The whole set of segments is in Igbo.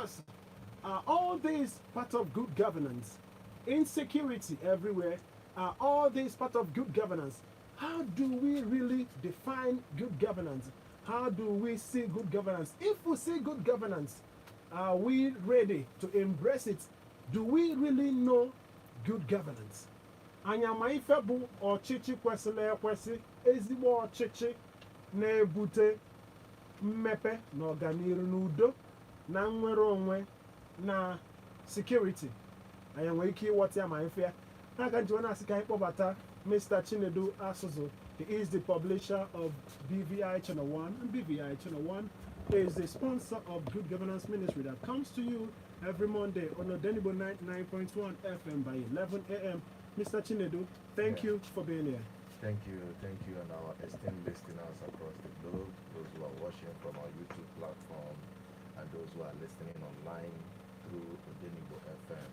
us, all these part of good governance, insecurity everywhere, all these part of good governance. How do we really define good governance? How do we see good governance? If we see good governance, are we ready to embrace it? Do we really know good governance? Anyama ife bụ ọchịchị kwesịrị ekwesị, ezigbo ọchịchị na-ebute mmepe na ọganiru n'udo na nnwere onwe na security. Anyị nwere ike ịghọta ya ma ife ya. Aka njiwa na-asị ka anyị kpọbata Mr. Chinedu Asuzu. He is the publisher of BVI Channel 1, and BVI Channel 1 is the sponsor of Good Governance Ministry that comes to you every Monday on Odenibo 99.1 FM by 11 a.m. Mr. Chinedu, thank you for being here. Thank you, and our esteemed listeners across the globe, those who are watching from our YouTube platform, and those who are listening online through Odenibo FM.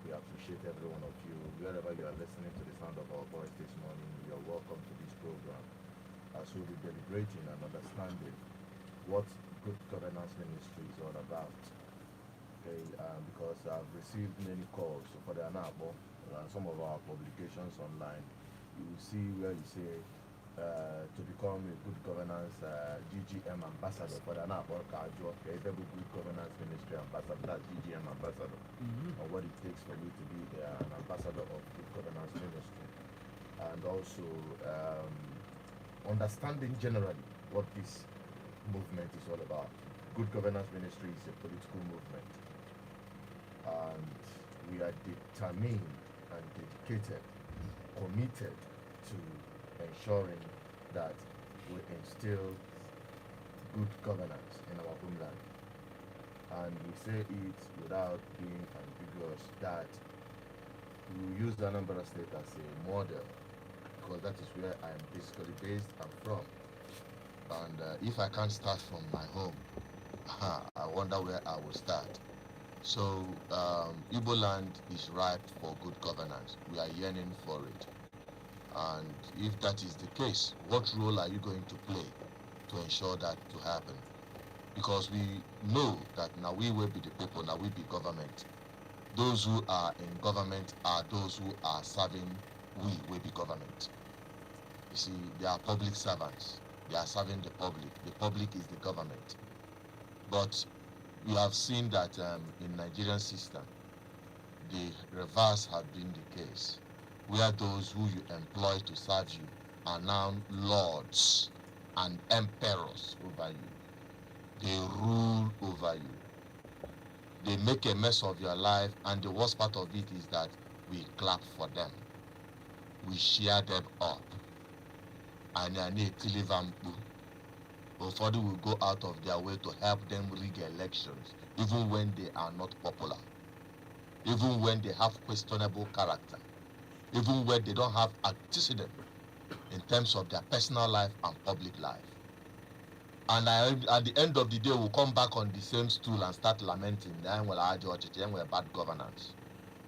We appreciate every one of you. Wherever you are listening to the sound of our voice this morning, you are welcome to this program. As we'll be deliberating and understanding what Good Governance Ministry is all about. Okay, because I've received many calls for the ANABO, some of our publications online. You will see where you say to become a good governance GGM ambassador for the ANABO, okay, the Good Governance Ministry ambassador, that's GGM ambassador, or what it takes for you to be an ambassador of Good Governance Ministry. And also understanding generally what this movement is all about. Good Governance Ministry is a political movement, and we are determined and dedicated, committed to ensuring that we instill good governance in our homeland. And we say it without being ambiguous that we use Anambra State as a model, because that is where I am basically based and from. And if I can't start from my home, I wonder where I will start. So Igbo land is ripe for good governance. We are yearning for it. And if that is the case, what role are you going to play to ensure that to happen? Because we know that now we will be the people, now we be government. Those who are in government are those who are serving, we will be government. You see, they are public servants. They are serving the public. The public is the government. But we have seen that in Nigerian system, the reverse has been the case, where those who you employ to serve you are now lords and emperors over you. They rule over you. They make a mess of your life, and the worst part of it is that we clap for them. We share them up. And Ụfọdụ will go out of their way to help them rig elections, even when they are not popular, even when they have questionable character, even when they don't have antecedent in terms of their personal life and public life. And at the end of the day, we'll come back on the same stool and start lamenting, we're bad governance.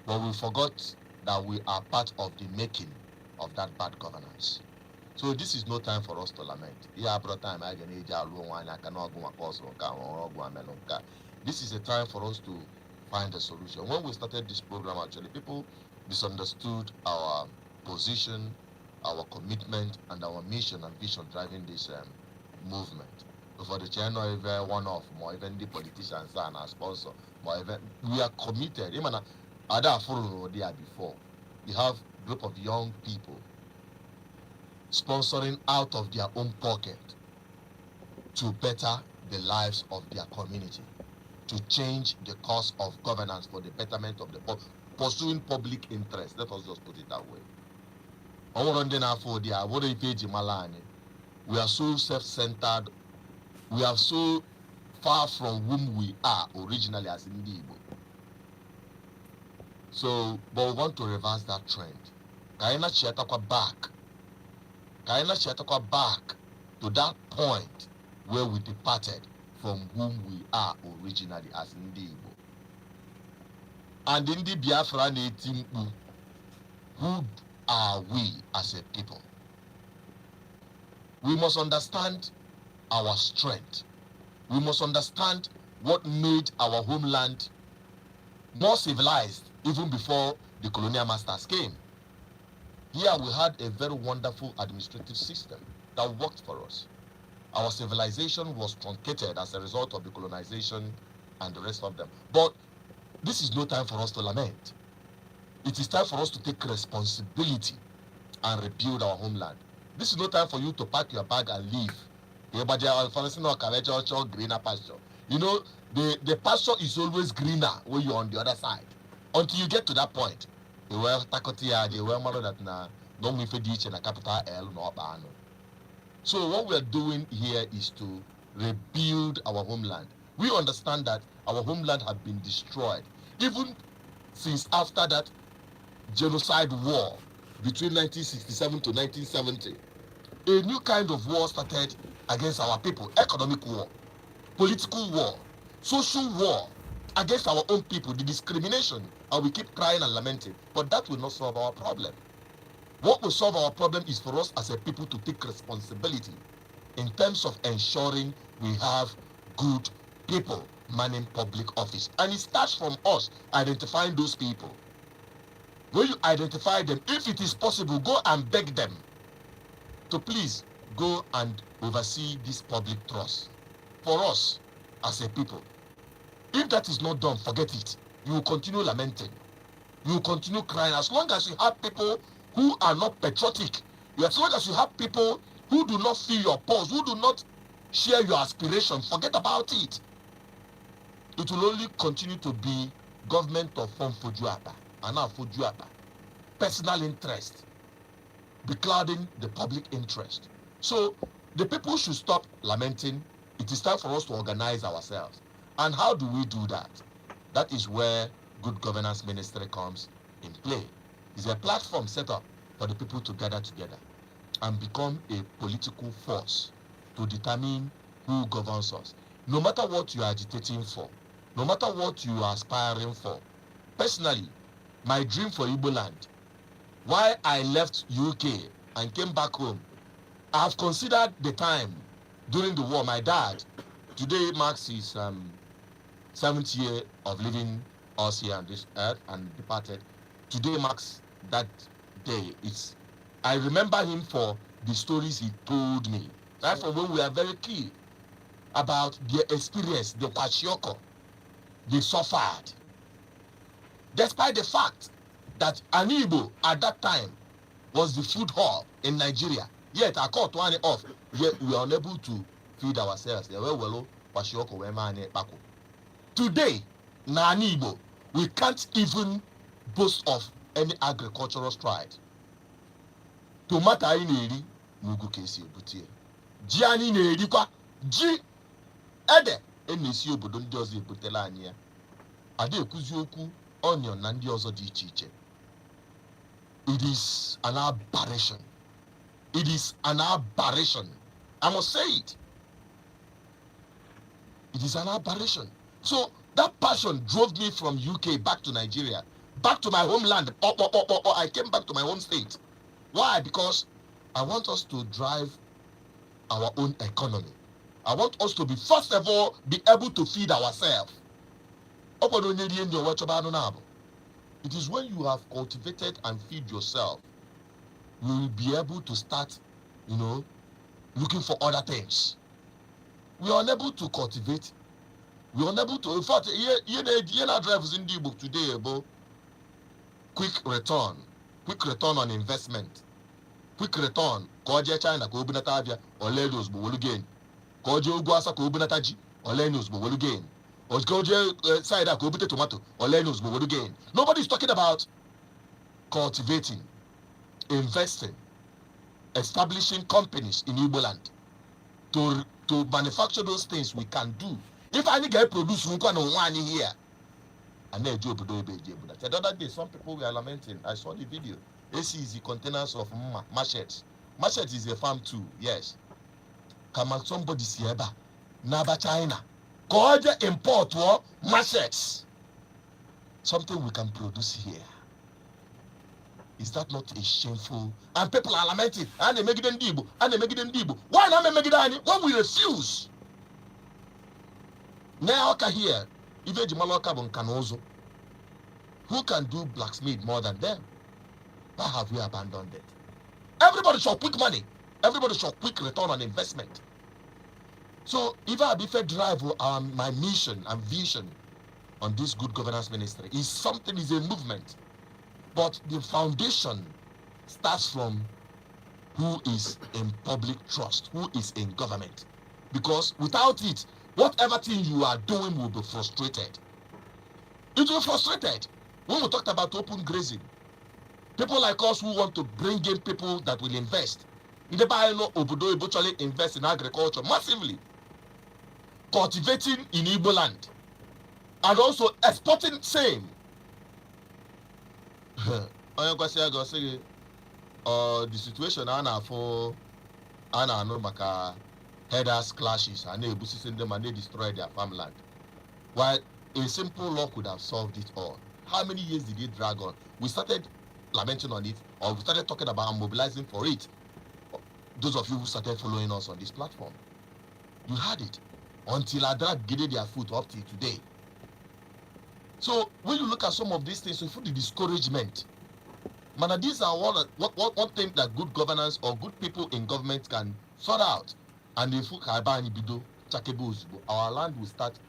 But we forgot that we are part of the making of that bad governance. So this is no time for us to lament. This is a time for us to find a solution. When we started this program, actually, people misunderstood our position, our commitment, and our mission and vision driving this movement. For the channel, even one of more, even the politicians and our sponsor, more even we are committed. Even other forum there before, we have a group of young people sponsoring out of their own pocket to better the lives of their community, to change the course of governance for the betterment of the pursuing public interest. Let us just put it that way. We are so self-centered. We are so far from whom we are originally as Igbo. So, but we want to reverse that trend. Kaina Chiatakwa back to that point where we departed from whom we are originally as Igbo. And in the Biafra Timpu, who are we as a people? We must understand our strength. We must understand what made our homeland more civilized even before the colonial masters came. Here we had a very wonderful administrative system that worked for us. Our civilization was truncated as a result of the colonization and the rest of them. But this is no time for us to lament. It is time for us to take responsibility and rebuild our homeland. This is no time for you to pack your bag and leave. Greener pasture. You know, the pasture is always greener when you're on the other side. Until you get to that point, they were takotia, they were mother that na don't me for ditch and a capital L no bano. So what we are doing here is to rebuild our homeland. We understand that our homeland had been destroyed, even since after that genocide war between 1967 to 1970. A new kind of war started against our people: economic war, political war, social war against our own people, the discrimination, and we keep crying and lamenting. But that will not solve our problem. What will solve our problem is for us as a people to take responsibility in terms of ensuring we have good people manning public office. And it starts from us identifying those people. When you identify them, if it is possible, go and beg them to please go and oversee this public trust for us as a people. If that is not done, forget it. You will continue lamenting. You will continue crying. As long as you have people who are not patriotic, as long as you have people who do not feel your pulse, who do not share your aspiration, forget about it. It will only continue to be government of form Fojuapa, and now Fojuapa, personal interest, beclouding the public interest. So the people should stop lamenting. It is time for us to organize ourselves. And how do we do that? That is where Good Governance Ministry comes in play. It's a platform set up for the people to gather together and become a political force to determine who governs us. No matter what you are agitating for, no matter what you are aspiring for. Personally, my dream for Igbo land, why I left UK and came back home, I have considered the time during the war. My dad, today marks his 7th year of living us here on this earth and departed. Today marks that day. I remember him for the stories he told me. Right from when we were very kid, about their experience, the Kwashiorkor they suffered. Despite the fact that Anibo at that time was the food hall in Nigeria, yet I caught one off, yet we are unable to feed ourselves. Today, na Anibo, we can't even boast of any agricultural stride. Tomato anyị na-eri n'ugwu ka esi ebute ya. Ji anyị na-erikwa, ji ede na-esi obodo ndị ọzọ ebutela anyị ya. Ada ekwuzi okwu onion na ndị ọzọ dị iche iche. It is an aberration. It is an aberration. I must say it. It is an aberration. So that passion drove me from UK back to Nigeria, back to my homeland. I came back to my home state. Why? Because I want us to drive our own economy. I want us to be, first of all, be able to feed ourselves. It is when you have cultivated and feed yourself, you will be able to start, looking for other things. We are unable to cultivate. We are unable to, in fact, drivers in the book today about quick return on investment, quick return. Koje China ko obinata abia olenos bo wolu gain. Koje Ugwasa ko obinata ji olenos bo wolu gain. Koje cider ko obite tomato olenos bo wolu gain. Nobody is talking about cultivating, investing, establishing companies in Igbo land to manufacture those things we can do. If I need to produce one here, and then do the other day, some people were lamenting. I saw the video. This is the containers of machetes. Machete is a farm too, yes. Come on, somebody see eba. Naba China. Koja import war machetes. Something we can produce here. Is that not a shameful? And people are lamenting. And they make them dibo. And they make them dibo. Why not make it any? Why we refuse? Now here, even Jimaloka Bonkanozo, who can do blacksmith more than them? Why have we abandoned it? Everybody should quick money. Everybody should quick return on investment. So if I drive my mission and vision on this good governance ministry is a movement. But the foundation starts from who is in public trust, who is in government. Because without it, whatever thing you are doing will be frustrated. It will be frustrated. When we talked about open grazing, people like us who want to bring in people that will invest. In the Bible, Obodo eventually invest in agriculture massively, cultivating in Igbo land, and also exporting same. The situation for no maka headers clashes and they them and they destroy their farmland. While a simple law could have solved it all. How many years did it drag on? We started lamenting on it, or we started talking about and mobilizing for it. Those of you who started following us on this platform, you had it until Advert gained their foot up till today. So when you look at some of these things, you feel the discouragement. Man, these are one thing that good governance or good people in government can sort out. And if our land will start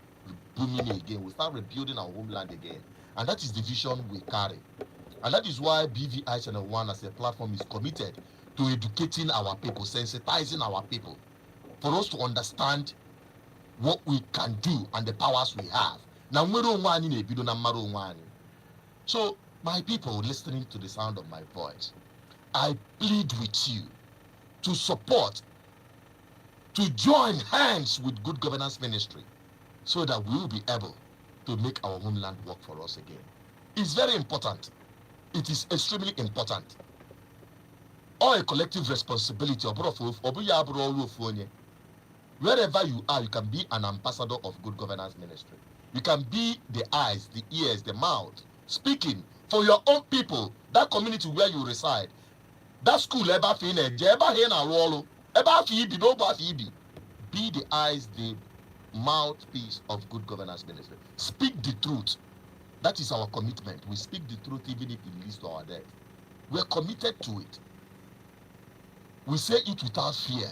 booming again, we'll start rebuilding our homeland again. And that is the vision we carry. And that is why BVI Channel 1 as a platform is committed to educating our people, sensitizing our people, for us to understand what we can do and the powers we have. So, my people listening to the sound of my voice, I plead with you to support, to join hands with Good Governance Ministry so that we will be able to make our homeland work for us again. It's very important. It is extremely important. Or a collective responsibility. Wherever you are, you can be an ambassador of Good Governance Ministry. You can be the eyes, the ears, the mouth, speaking for your own people, that community where you reside. That school, be the eyes, the mouthpiece of Good Governance Ministry. Speak the truth. That is our commitment. We speak the truth even if it leads to our death. We're committed to it. We say it without fear.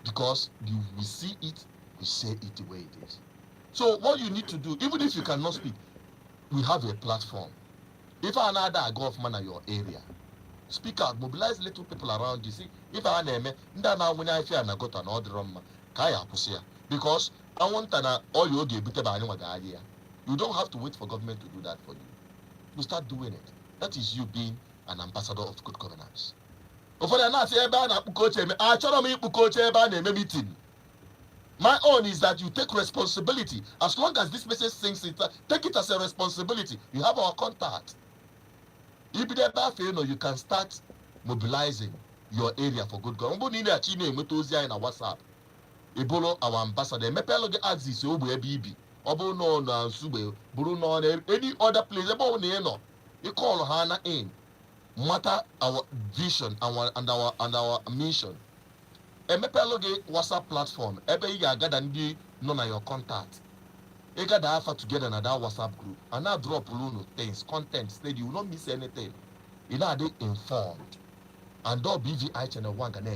Because we see it, we say it the way it is. So what you need to do, even if you cannot speak, we have a platform. If another government in your area, speak out, mobilize little people around you. See, if I name when I fear and I got an order on because I want all you get better by anyone idea. You don't have to wait for government to do that for you. You start doing it. That is you being an ambassador of good governance. My own is that you take responsibility. As long as this message sings it, take it as a responsibility. You have our contact. If you can start mobilizing your area for good governance. In our WhatsApp. Ebolo our ambassador. Mepelo get access to BB. Obo no na sube. Buru no any other place. You call Hannah in. Matter our vision and our mission. Mepelo get WhatsApp platform. Ebe you gather ndi no na your contact. You gather alpha together na that WhatsApp group. And now drop things, content, steady. You will not miss anything. You know they informed. And that BVI Channel 1 can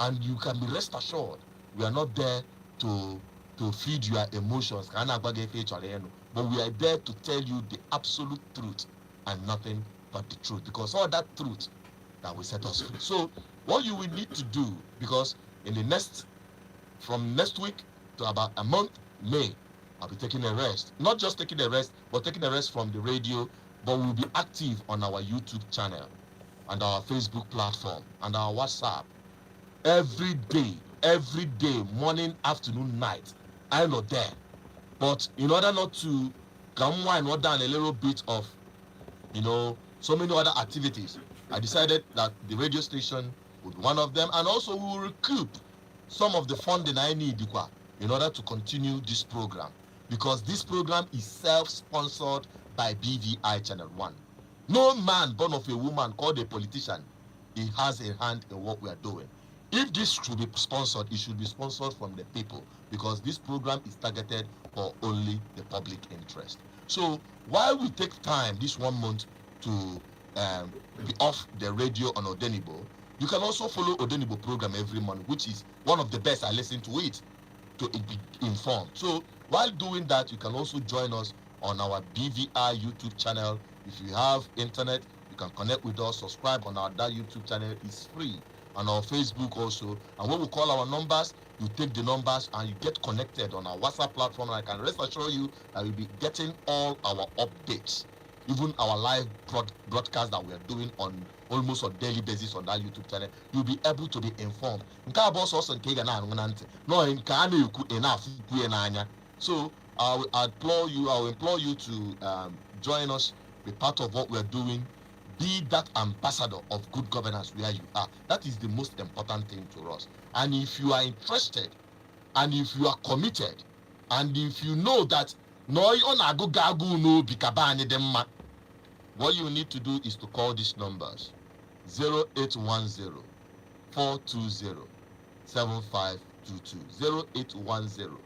and you can be rest assured we are not there to feed your emotions. But we are there to tell you the absolute truth and nothing but the truth. Because all that truth that will set us free. So what you will need to do, because from next week to about a month, May, I'll be taking a rest. Not just taking a rest, but taking a rest from the radio, but we'll be active on our YouTube channel and our Facebook platform and our WhatsApp. Every day, morning, afternoon, night, I'm not there. But in order not to come down a little bit of, so many other activities, I decided that the radio station would be one of them, and also we will recoup some of the funding I need in order to continue this program. Because this program is self-sponsored by BVI Channel 1. No man born of a woman called a politician, he has a hand in what we are doing. if this should be sponsored, it should be sponsored from the people, because this program is targeted for only the public interest. So while we take time this 1 month to be off the radio on Odenibo, you can also follow Odenibo program every month, which is one of the best. I listen to it to be informed. So while doing that, you can also join us on our BVI YouTube channel. If you have internet, you can connect with us, subscribe on that YouTube channel. It's free. On our Facebook also. And when we call our numbers, you take the numbers and you get connected on our WhatsApp platform. And I can rest assure you that you'll be getting all our updates, even our live broadcast that we are doing on almost on daily basis on that YouTube channel. You'll be able to be informed. So I will implore you to join us, be part of what we're doing, be that ambassador of good governance where you are. That is the most important thing to us. And if you are interested, and if you are committed, and if you know that what you need to do is to call these numbers: 0810 420 7522, 0810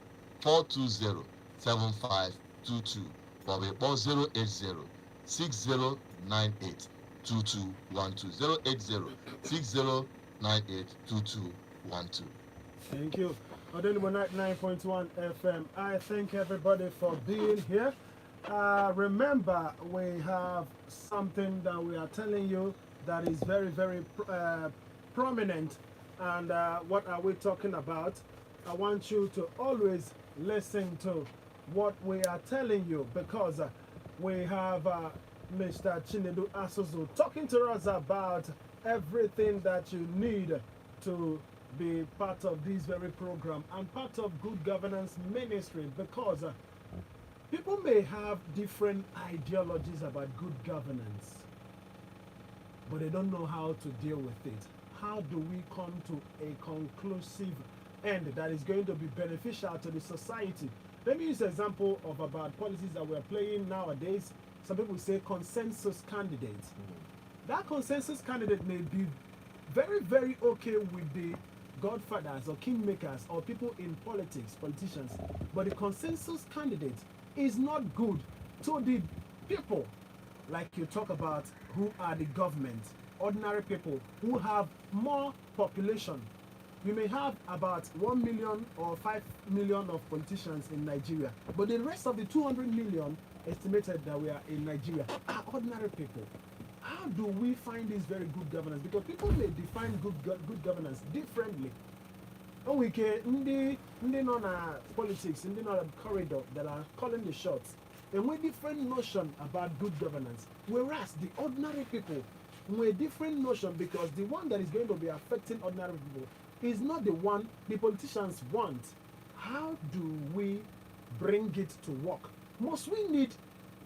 420 7522, or 080 6098 2212, 080 6098 2212. Thank you. Odenibo 99.1 FM. I thank everybody for being here. Remember, we have something that we are telling you that is very, very prominent. And what are we talking about? I want you to always listen to what we are telling you, because we have Mr. Chinedu Asuzu talking to us about everything that you need to be part of this very program and part of good governance ministry, because people may have different ideologies about good governance, but they don't know how to deal with it. How do we come to a conclusive end that is going to be beneficial to the society? Let me use an example of about policies that we're playing nowadays. Some people say consensus candidates. That consensus candidate may be very, very okay with the godfathers or kingmakers or people in politicians, but the consensus candidate is not good to the people, like you talk about, who are the government, ordinary people who have more population. You may have about 1 million or 5 million of politicians in Nigeria, but the rest of the 200 million estimated that we are in Nigeria are ordinary people. How do we find this very good governance? Because people may define good governance differently. And we can non politics, non corridor that are calling the shots, and we different notion about good governance. Whereas the ordinary people, we different notion, because the one that is going to be affecting ordinary people is not the one the politicians want. How do we bring it to work? Must we need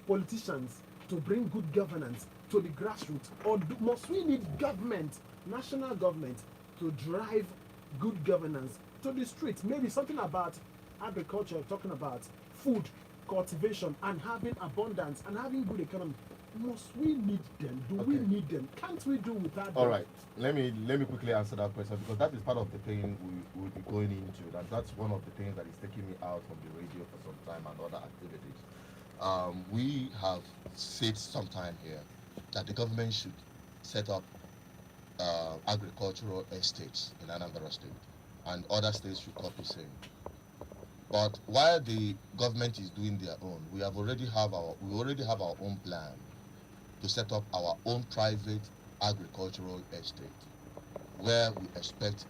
politicians to bring good governance to the grassroots, or must we need government, national government, to drive good governance to the streets? Maybe something about agriculture, talking about food cultivation and having abundance and having good economy. Must we need them? Do we need them? Can't we do without them? All right, let me quickly answer that question, because that is part of the thing we will be going into, and that's one of the things that is taking me out from the radio for some time and other activities. We have said sometime here that the government should set up agricultural estates in Anambra State, and other states should copy same. But while the government is doing their own, we already have our own plan to set up our own private agricultural estate, where we expect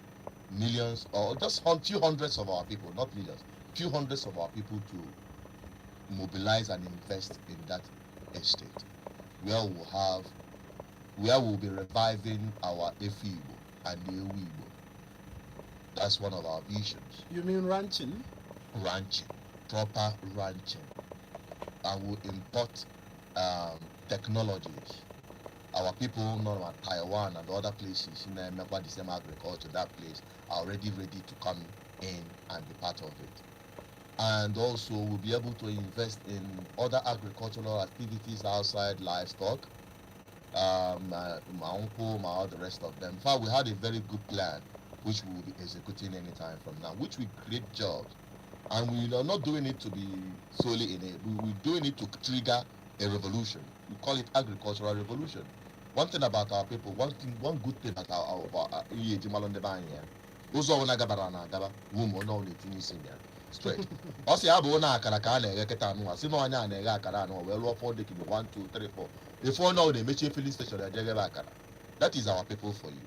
millions, or just a few hundreds of our people, not millions, few hundreds of our people to mobilize and invest in that estate, where we'll be reviving our Efibo and the Ewibo. That's one of our visions. You mean ranching? Ranching, proper ranching. And we'll import technologies. Our people, not Taiwan and other places, in the same agriculture, that place are already ready to come in and be part of it. And also we'll be able to invest in other agricultural activities outside livestock. My uncle, all the rest of them. In fact, we had a very good plan which we will be executing anytime from now, which will create jobs. And we are not doing it to be solely in it. We're doing it to trigger a revolution. We call it agricultural revolution. One thing about our people, one good thing about our ụzọ ọbụla gabara na agaba wum onye ọ na-etinye isi ya straight. Ọ sị ya bụ na akara ka a na-eghe kịta anụnwa si na onye a na-eghe akara anụnwa wee lụọ 4 dekini 1 2 3 4 before onye ọ na-emechi filling station ejeghebe akara. That is our people for you.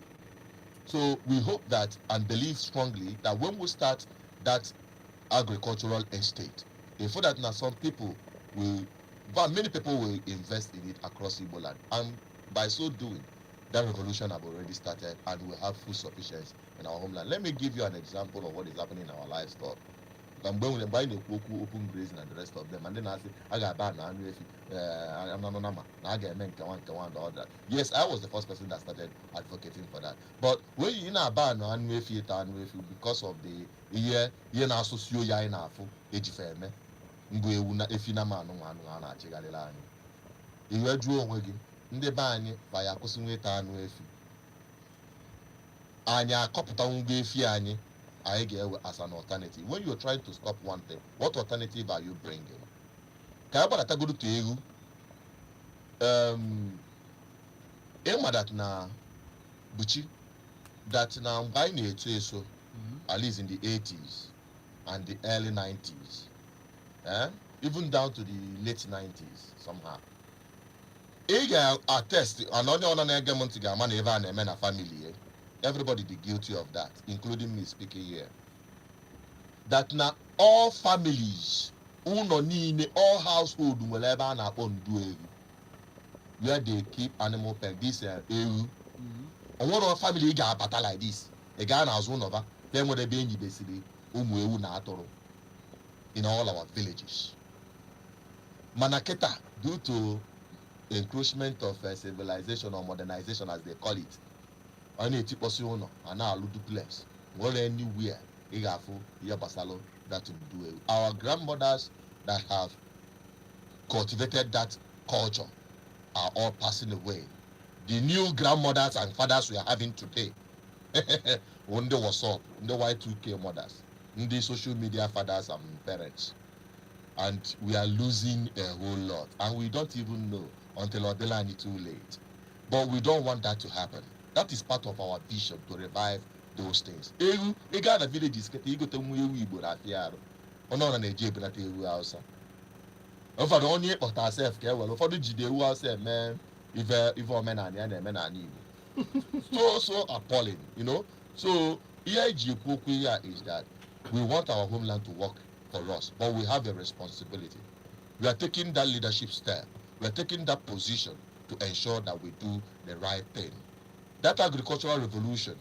So we hope that and believe strongly that when we start that agricultural estate, before that now some people will, but many people will invest in it across Igbo land, and by so doing, that revolution have already started, and we have food sufficiency in our homeland. Let me give you an example of what is happening in our livestock. And when we buy the open grazing and the rest of them, and then I say, I got bad now, I get men and all that. Yes, I was the first person that started advocating for that. But when you know ban and because of the year na asosio ya na afụ ejifeme ngwa ewu na efi na manụ anụ na achịgalịla anyị. Iwe jụọ onwe gị, ndị be anyị ba ya kwụsị nweta anụ efi. Anyị akọpụta ngwa efi anyị ga-ewe as an alternative. When you're trying to stop one thing, what alternative are you bringing? Ka agbaratagodu to egwu ịma that na buchi that na mgbe anyị na-eto eso at least in the 80s and the early 90s, even down to the late 90s somehow. Ị ga-attest, and onye ọ na-ege m ntị ga-ama na ebe a na-eme na family, everybody be guilty of that, including me speaking here. That now all families, all household nwere ebe a na-akpọ ndu ewu, where they keep animal pet, this ewu. Onwere family ga-abata like this. Ị gaa n'azụ ụlọ then nwere ebe enyi besiri ụmụ ewu na atụrụ in all our villages. Mana kịta, due to encroachment of civilization or modernization as they call it, ọ na-etikpọsị ụlọ a na-alụ duplex nwere anywhere ị ga-afụ ihe gbasara that ndu ewu. Our grandmothers that have cultivated that culture are all passing away. The new grandmothers and fathers we are having today, when they was up, the Y2K mothers, the social media fathers and parents, and we are losing a whole lot, and we don't even know until Odelani too late. But we don't want that to happen. That is part of our vision to revive those things. Ewu, ị gaa na villages kete igote nwa ewu Igbo na afịa arụ. Ọ nọ na-eji ebelata ewu Hausa. Ụfọdụ onye kpọta sef ka ewere, ụfọdụ jide ewu Hausa eme ife omenala ya na-eme n'ala Igbo. So appalling, you know. So here is that we want our homeland to work for us, but we have a responsibility. We are taking that leadership step. We are taking that position to ensure that we do the right thing. That agricultural revolution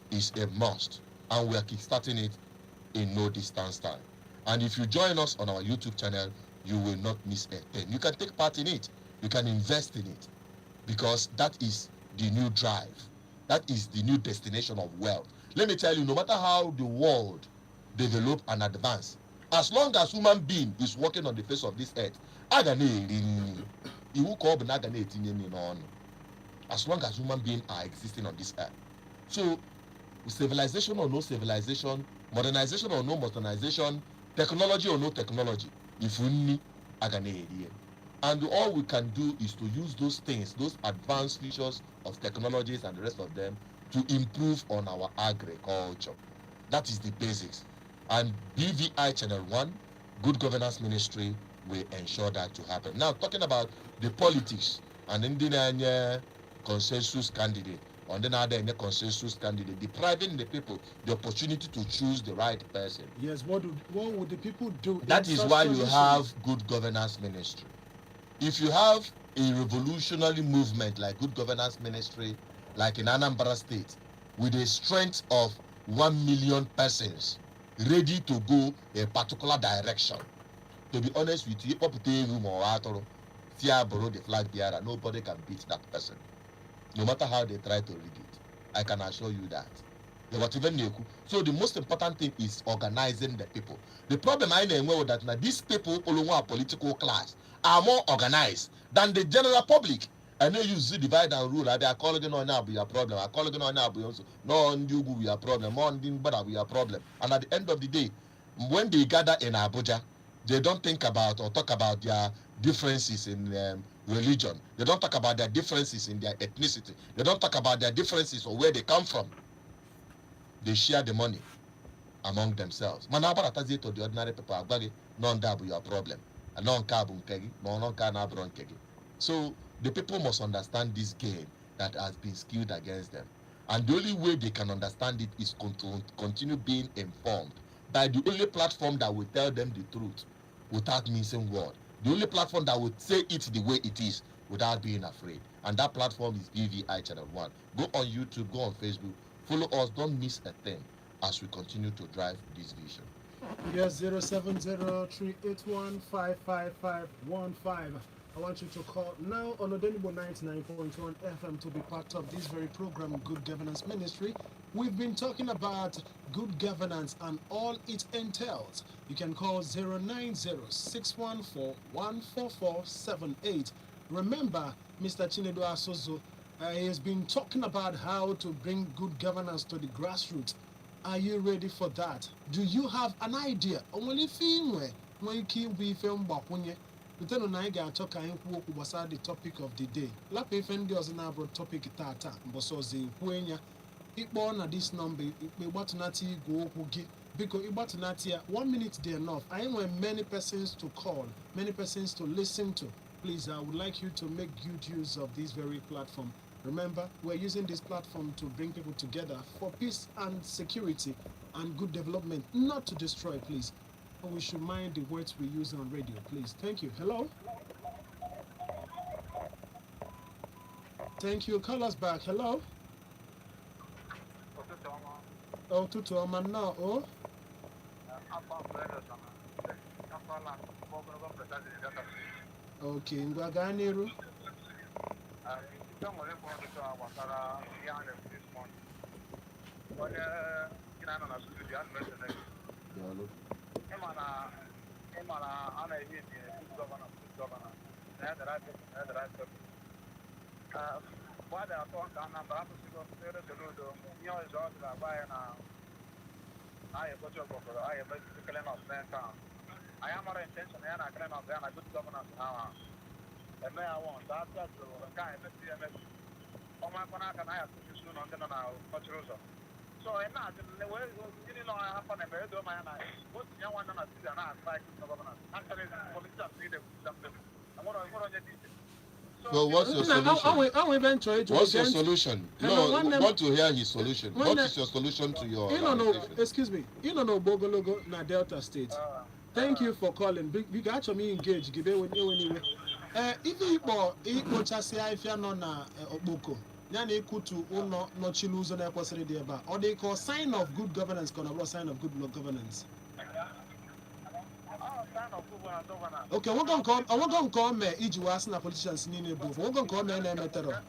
is a must, and we are kickstarting it in no distance time. And if you join us on our YouTube channel, you will not miss a thing. You can take part in it. You can invest in it, because that is the new drive. That is the new destination of wealth. Let me tell you, no matter how the world develop and advance, as long as human being is walking on the face of this earth, as long as human beings are existing on this earth. So, civilization or no civilization, modernization or no modernization, technology or no technology, if we need and all we can do is to use those things, those advanced features of technologies and the rest of them, to improve on our agriculture. That is the basics. And BVI Channel 1, Good Governance Ministry, will ensure that to happen. Now, talking about the politics and the consensus candidate, or then other consensus candidate, depriving the people the opportunity to choose the right person. Yes, what would the people do? That is why you have Good Governance Ministry. If you have a revolutionary movement like Good Governance Ministry, like in Anambra State, with a strength of 1 million persons ready to go a particular direction, to be honest with you, the flag bearer, nobody can beat that person, no matter how they try to rig it. I can assure you that. So the most important thing is organizing the people. The problem I know is that now these people, political class, are more organized than the general public. And then you see divide and rule. I call again on now be your problem. I call again on now be also no on you be your problem. No on but be your problem. And at the end of the day, when they gather in Abuja, they don't think about or talk about their differences in religion. They don't talk about their differences in their ethnicity. They don't talk about their differences or where they come from. They share the money among themselves. Man, how about to the ordinary people? None that be your problem. And none carbon kegi, none can have kegi. So the people must understand this game that has been skewed against them. And the only way they can understand it is to continue being informed by the only platform that will tell them the truth without missing word. The only platform that will say it the way it is without being afraid. And that platform is BVI Channel 1. Go on YouTube, go on Facebook, follow us, don't miss a thing as we continue to drive this vision. Yes, 070-381-55515. I want you to call now on Odenibo 99.1 FM to be part of this very program, Good Governance Ministry. We've been talking about good governance and all it entails. You can call 090-614-14478. Remember, Mr. Chinedu Asozo he has been talking about how to bring good governance to the grassroots. Are you ready for that? Do you have an idea? Only thing when you keep with film bakunye. Then on I got talk was the topic of the day. Lap if and does an abroad topic tata, Bosozi, Huenya. It born at this number, it may what nati go give because it what nati 1 minute there enough. I want many persons to call, many persons to listen to. Please, I would like you to make good use of this very platform. Remember, we're using this platform to bring people together for peace and security and good development, not to destroy, please. And we should mind the words we use on radio, please. Thank you. Hello? Thank you. Call us back. Hello? Oh, Tutu Oman now. Oh? Okay. Ngwaganiru. So I'm not the way you know I happen to do my what you want to see and I like government. Actually, politics need something. I'm going to So what's your solution? What's your solution? No, I want to hear his solution. What is your solution to your excuse me. You don't know Bogologo na Delta State. Thank you for calling. You got me engaged. Give it when you anyway. If you chassis if you're not na Oboko. Yana ekutu uno no chiluzo na kwasiri di eba. Or they call sign of good governance a sign of good governance. Okay, we're going to call me iji was na politicians in the booth. We're going to call me na metero.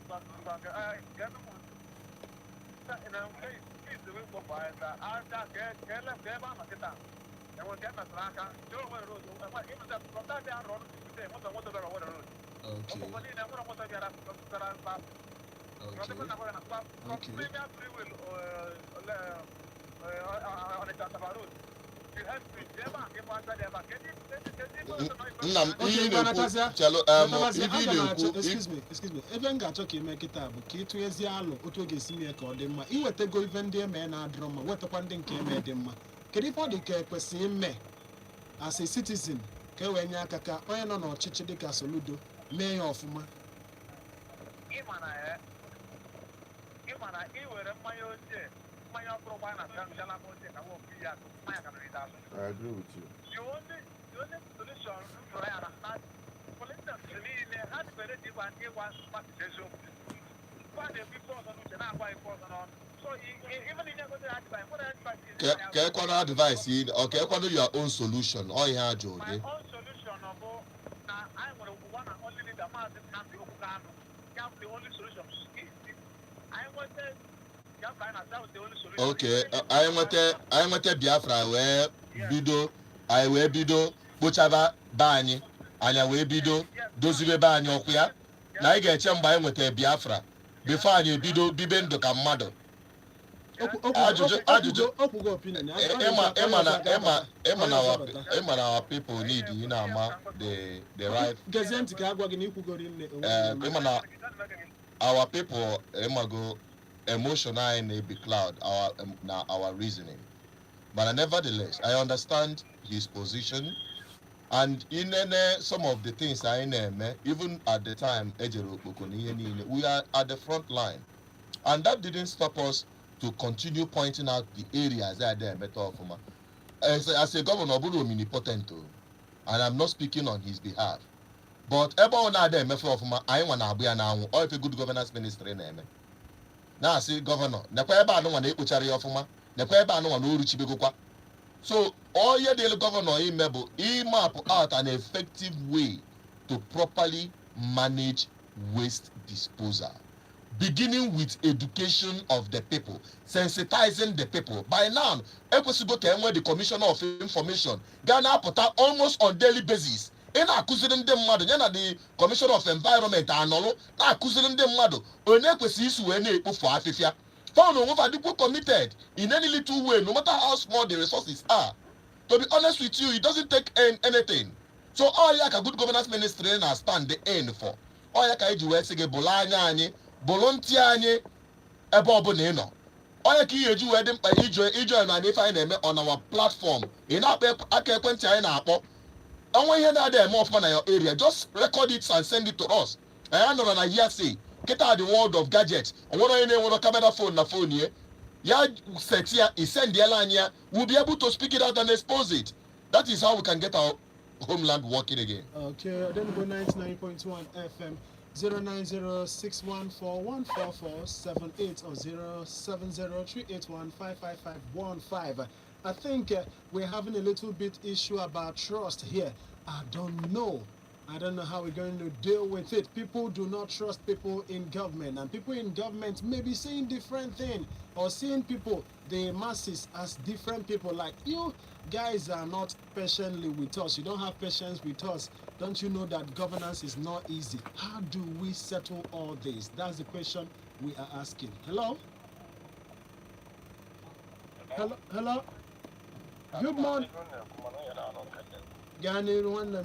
Excuse me. Even got to make it up. Kito is yellow, Oto Gessimia Cordema. You were to go even dear men are drama. What a panding came at them. Can you find the care person me as a citizen? Kawanya Kaka, I don't know Chichidika Soludo, mayor of Ma. I agree with you. The only solution for instance, had better give and participation. But the people on so even in the advice, okay, your own solution. All you have, Joe. My own solution, I want to only lead the man and the only solution. I wanted. Okay, I want a Biafra where Bido, I wear Bido, Buchava Bani, and I wear Bido, Dosive Bani, na anyị ga-eche mgbe anyị nweta Biafra before anyị ebido bibe ndụ ka mmadụ. Okwugo opinion. Ịma na our people need the right. Gezie ntị ka agwa gị na ikwugoro nne. Ịma na our people go emotion anyị be cloud our reasoning. But nevertheless, I understand his position. And in some of the things I know, even at the time, we are at the front line. And that didn't stop us to continue pointing out the areas that are better. As a governor, I'm omnipotent, and I'm not speaking on his behalf. But everyone out there, I want to be an or if a good governance ministry name. Now I say governor, Nepa no one ekuchari ofuma, Nepa no one uruchibegokwa. So all your daily governor he map out an effective way to properly manage waste disposal. Beginning with education of the people, sensitizing the people. By now, the Commissioner of Information, Ghana put out almost on daily basis. In accusing them mother, the Commissioner of Environment and all, accusing them mother, for Africa. Found over the people committed in any little way, no matter how small the resources are. To be honest with you, it doesn't take anything. So all like a good governance ministry and stand the end for. All like I do is say bolanya volunteer ebo no. All like you do wedding by ijo and if I name on our platform. In our akekwenti na akpo. And when you hear that more fun in your area, just record it and send it to us. I know that I say get out the world of gadgets. I want to camera phone na phone here. Yeah, set here, he send the line here. We'll be able to speak it out and expose it. That is how we can get our homeland working again. Okay, then go 99.1 FM 09061414478 or 07038155515. I think we're having a little bit issue about trust here. I don't know how we're going to deal with it. People do not trust people in government, and people in government may be saying different things or seeing people, the masses, as different people. Like, you guys are not patiently with us. You don't have patience with us. Don't you know that governance is not easy? How do we settle all this? That's the question we are asking. Hello? Hello? Good morning. Gani Rwanda.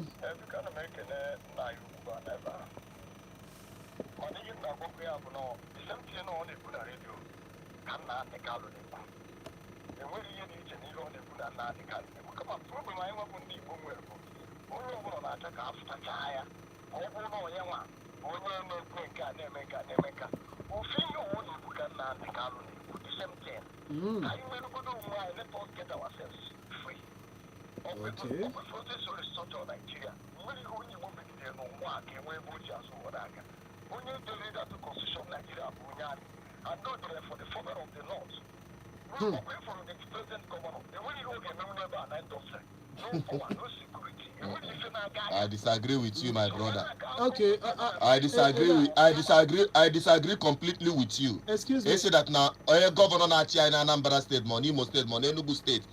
Okay. I disagree with you, my brother. Okay. I disagree completely with you. Excuse me. They say that now a governor na China, Anambra State, Imo State, Enugu State,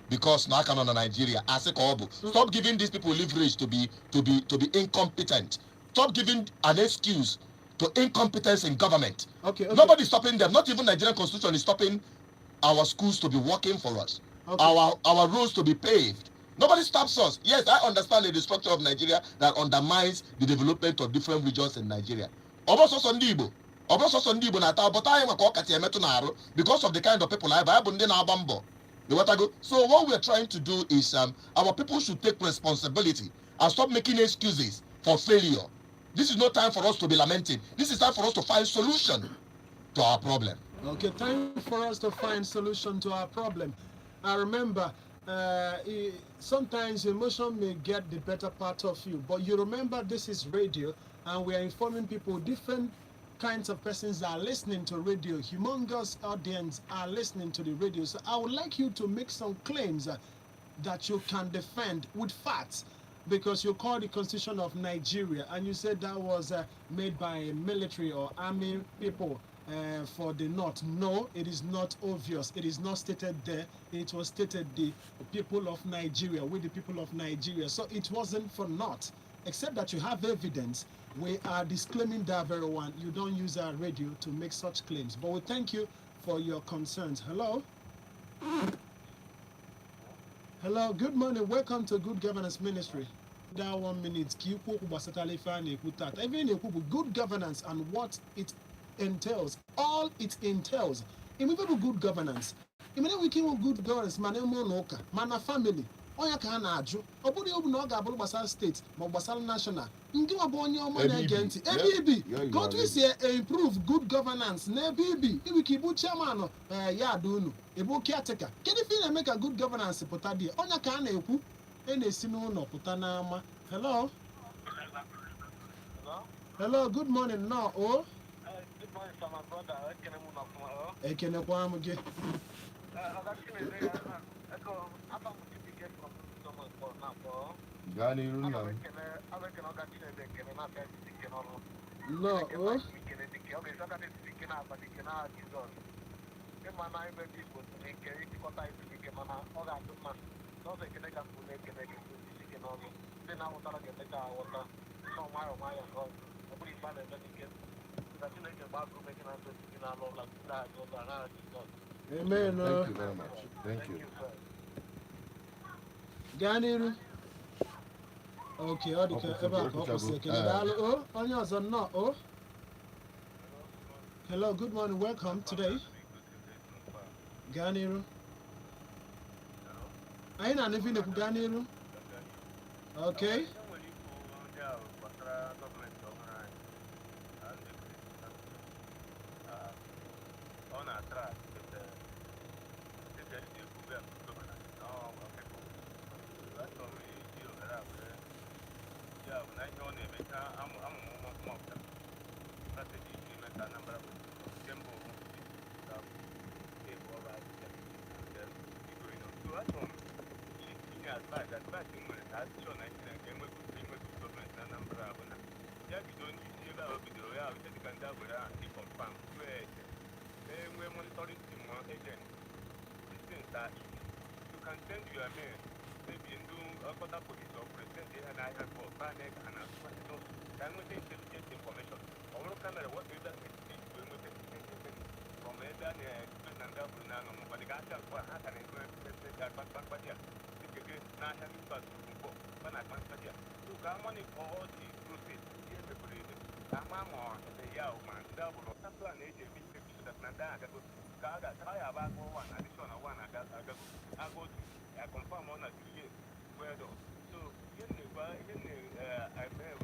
because now can on Nigeria. Stop giving these people leverage to be incompetent. Stop giving an excuse to incompetence in government. Okay. Nobody's stopping them. Not even Nigerian constitution is stopping our schools to be working for us. Okay. Our roads to be paved. Nobody stops us. Yes, I understand the structure of Nigeria that undermines the development of different regions in Nigeria. Because of the kind of people I have. So what we're trying to do is our people should take responsibility and stop making excuses for failure. This is no time for us to be lamenting. This is time for us to find solution to our problem. Okay, time for us to find solution to our problem. I remember sometimes emotion may get the better part of you, but you remember this is radio and we are informing people different kinds of persons are listening to radio. Humongous audience are listening to the radio. So I would like you to make some claims that you can defend with facts, because you call the Constitution of Nigeria and you said that was made by military or army people for the North. No, it is not obvious. It is not stated there. It was stated the people of Nigeria, with the people of Nigeria. So it wasn't for North. except that you have evidence, we are disclaiming that very one. You don't use our radio to make such claims. But we thank you for your concerns. Hello? Hello, good morning. Welcome to Good Governance Ministry. That 1 minute, even good governance and what it entails, all it entails. Immediately good governance. Immediately we came with good governance, mana family. Onya ka na-ajụ ọ bụrụ obu na ọ ga-abụrụ gbasara steeti ma gbasara national ndị ọ bụ onye ọma na-ege ntị ebe ibi ka otu isi improve good governance n'ebe ibi ibi ka ibu chairman ya ada unu ịbụ caretaker kedu ife ị na-eme ka good governance pụta dị ọnya ka a na-ekwu na-esi n'ụlọ pụta n'ama. Hello? Hello, good morning. No, oh? Good morning, sir, my brother. Ekenekwa m gị. Gani Runa. No, oh? Amen. Thank you very much. Thank you. Ganiru. Okay, ọ dị ka ebe a ka ọ kwụsị ekele. Daalụ o, onye ọzọ nnọọ o. Hello, good morning, welcome today. Ganiru. Anyị na-anụ ife na-ekwu Ganiru. Okay. You can send your mail, maybe in Whatapp police or present the NIA for panic and can we take intelligent information? Or look at what you done with from either and but the guy just for half and that but yeah, not having but when I can't but yeah. Look, I'm money for all the process. Here we put it. I'm on the young man, double or something an agent, that Nanda. I have one additional one. I go to confirm on a 2 years. So, I may the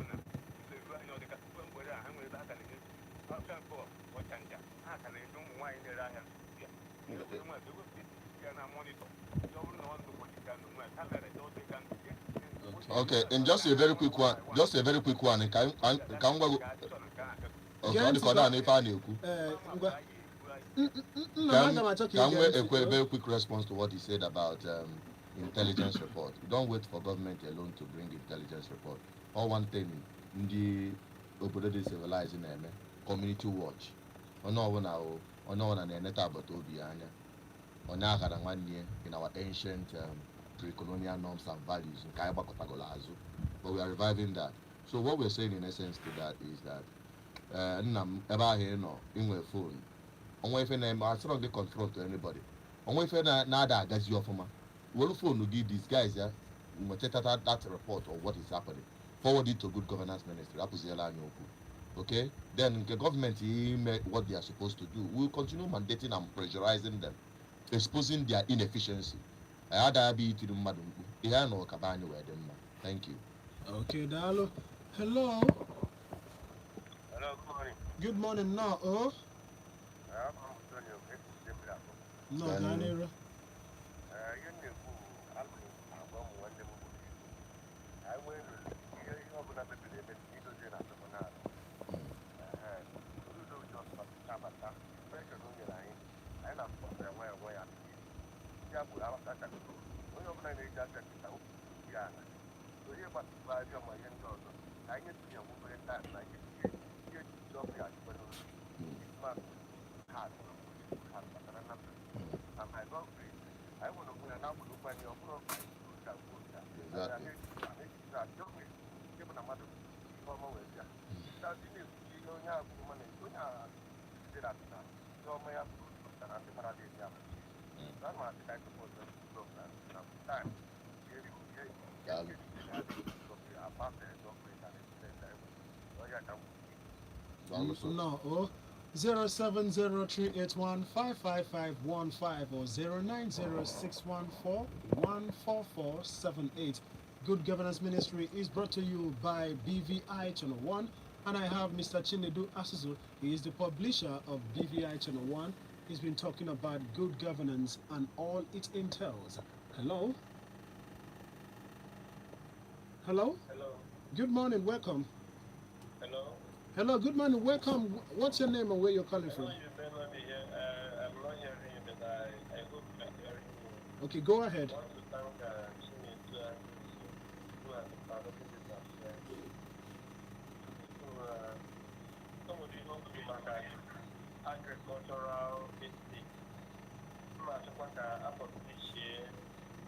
customer whether I'm with that and for what can I can do why I have Okay, and just a very quick one. Can a very quick response to what he said about intelligence report. You don't wait for government alone to bring intelligence report. Or one thing, the obodo civilizing community watch. On one in our ancient pre-colonial norms and values in but we are reviving that. So what we're saying in essence to that is that ever here no in my phone. On if I still don't confront to anybody. On if nada that's your former. Well phone will give these guys that report or what is happening. Forward it to Good Governance Ministry. Okay? Then the government what they are supposed to do. We'll continue mandating and pressurizing them, exposing their inefficiency. I had a be to the madam. Thank you. Okay, Dalo. Hello. Hello, good morning. Good morning. No, oh. No, Ganira. mmadụ ihe ọma wee bịa dazi na-ekwuchi ihe onye a kwuru mana onye a dịra na ihe ọma ya kwuru pụtara ndị mara dị ya na ma adị ka ịkpọ ọzọ na time No, 07038155515 or 09061414478. Good Governance Ministry is brought to you by BVI Channel 1, and I have Mr. Chinedu Asuzu. He is the publisher of BVI Channel 1. He's been talking about good governance and all it entails. Hello? Hello? Hello. Good morning, welcome. Hello. Hello, good morning, welcome. What's your name and where you're calling from? You may not be here. I'm not hearing you, but I hope you're hearing me. Okay, go ahead. I want to thank Chinedu who has developed this affair. Some of you know to be agricultural basics.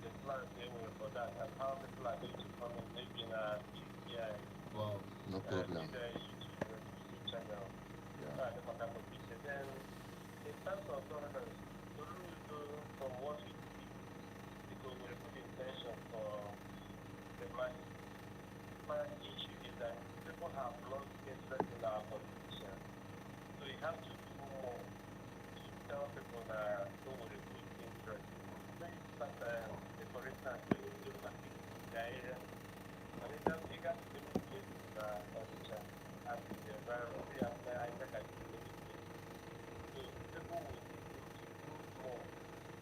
The plans they were for that and how people are going to come in maybe in a BVI. Wow, no problem. YouTube channel. Yeah. Then in terms of governance, from what we see, because we put intention for the money. My issue is that people have lost interest in our politicians. So you have to do more to tell people that don't worry good interest. But for instance, the area, and it does take us to the places on the chat and the environment. We have I think I can do it. So people will be able to do more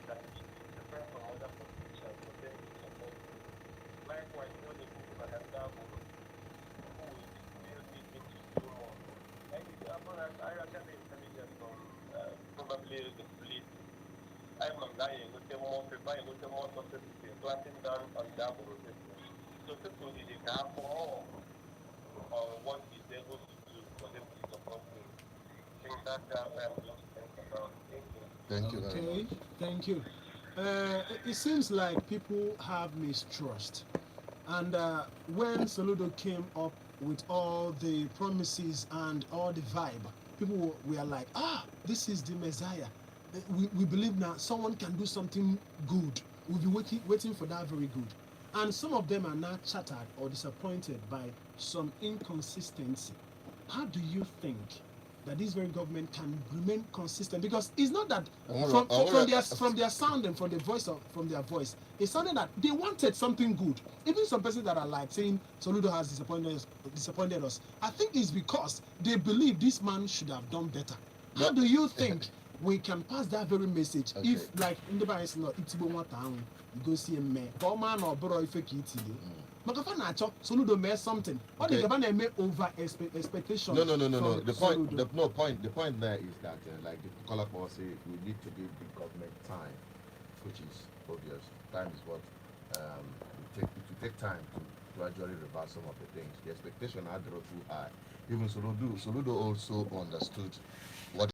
that is different from other politicians for them to support. Likewise, you know, the people that have that people will still need to do more. Like example, I reckon the intelligence from probably the police. I'm dying with the more people, with the more of the planting down on that process. So people need to have more on what is able to do for them to support me. I think that's what I'm going to think about. Thank you very Okay, much. thank you. It seems like people have mistrust. And when Soludo came up with all the promises and all the vibe, people were like, this is the Messiah. We believe now someone can do something good. We'll be waiting for that very good. And some of them are now shattered or disappointed by some inconsistency. How do you think that this very government can remain consistent? Because it's not that from their sound and from their voice, it's something that they wanted something good. Even some persons that are like saying Soludo has disappointed us. I think it's because they believe this man should have done better. How do you think we can pass that very message if, like, in the Bible, it's you go see a man, man or brother if you Soludo made something. What the government made over expectation? No. The point there is that, like the caller say, we need to give the government time, which is obvious. Time is what it will take time to gradually reverse some of the things. The expectation are too high. Even Soludo also understood what